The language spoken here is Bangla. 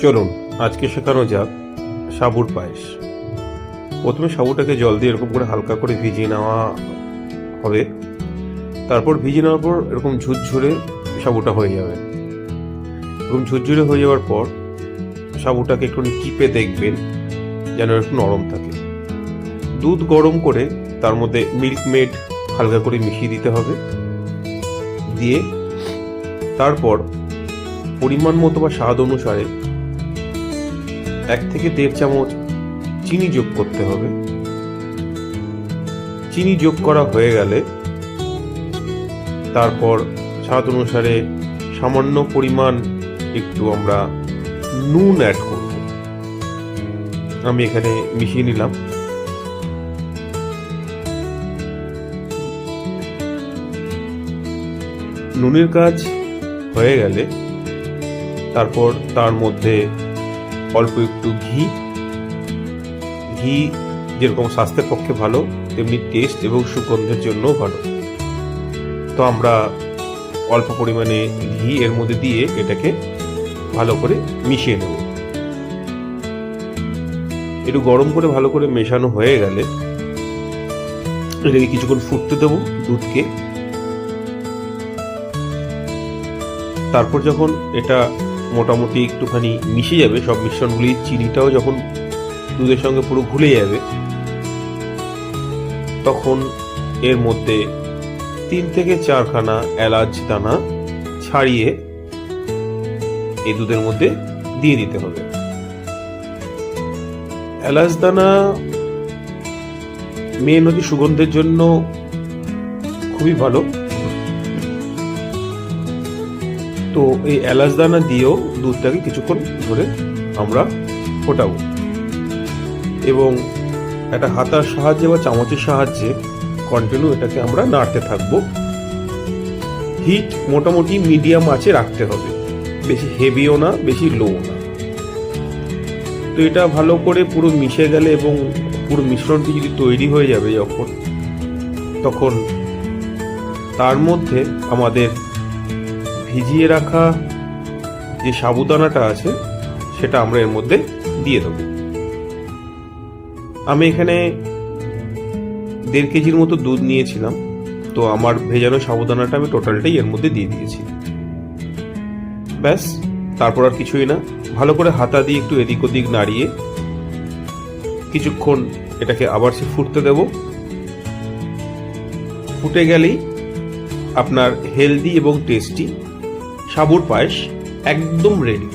চলুন আজকে শেখানো যাক সাবুর পায়েস। প্রথমে সাবুটাকে জল দিয়ে এরকম করে হালকা করে ভিজিয়ে নেওয়া হবে। তারপর ভিজিয়ে নেওয়ার পর এরকম ঝুরঝুরে সাবুটা হয়ে যাবে। এরকম ঝুরঝুরে হয়ে যাওয়ার পর সাবুটাকে একটু টিপে দেখবেন যেন একটু নরম থাকে। দুধ গরম করে তার মধ্যে মিল্ক মেড হালকা করে মিশিয়ে দিতে হবে। দিয়ে তারপর পরিমাণ মতো বা স্বাদ অনুসারে 1 থেকে 1.5 চামচ চিনি যোগ করতে হবে। চিনি যোগ করা হয়ে গেলে তারপর স্বাদ অনুসারে সামান্য পরিমাণ একটু আমরা নুন অ্যাড করব। আমি এখানে মিশিয়ে নিলাম। নুনের কাজ হয়ে গেলে তারপর তার মধ্যে অল্প একটু ঘি যেরকম স্বাস্থ্যের পক্ষে ভালো তেমনি টেস্ট এবং সুগন্ধের জন্য ভালো। তো আমরা অল্প পরিমাণে ঘি এর মধ্যে দিয়ে এটাকে ভালো করে মিশিয়ে নেব। একটু গরম করে ভালো করে মেশানো হয়ে গেলে এটাকে কিছুক্ষণ ফুটতে দেবো দুধকে। তারপর যখন এটা মোটামুটি একটুখানি মিশে যাবে, সব মিশ্রণগুলি চিনিটাও যখন দুধের সঙ্গে পুরো ঘুলে যাবে, তখন এর মধ্যে 3 থেকে 4 খানা এলাচ দানা ছাড়িয়ে এই দুধের মধ্যে দিয়ে দিতে হবে। এলাচ দানা মেন হচ্ছে সুগন্ধের জন্য খুবই ভালো। তো এই এলাচ দানা দিয়েও দুধটাকে কিছুক্ষণ ধরে আমরা ফোটাবো এবং একটা হাতার সাহায্যে বা চামচের সাহায্যে কন্টিনিউ এটাকে আমরা নাড়তে থাকবো। হিট মোটামুটি মিডিয়াম আঁচে রাখতে হবে, বেশি হেভিও না বেশি লোও না। তো এটা ভালো করে পুরো মিশে গেলে এবং পুরো মিশ্রণটি যদি তৈরি হয়ে যাবে তখন তার মধ্যে আমাদের ভিজিয়ে রাখা যে সাবুদানাটা আছে সেটা আমরা এর মধ্যে দিয়ে দেব। আমি এখানে 1.5 কেজির মতো দুধ নিয়েছিলাম, তো আমার ভেজানো সাবুদানাটা আমি টোটালটাই এর মধ্যে দিয়ে দিয়েছি। ব্যাস, তারপর আর কিছুই না। ভালো করে হাতা দিয়ে একটু এদিক ওদিক নাড়িয়ে কিছুক্ষণ এটাকে আবার ফুটতে দেব। ফুটে গেলেই আপনার হেলদি এবং টেস্টি সাবুর পায়েস একদম রেডি।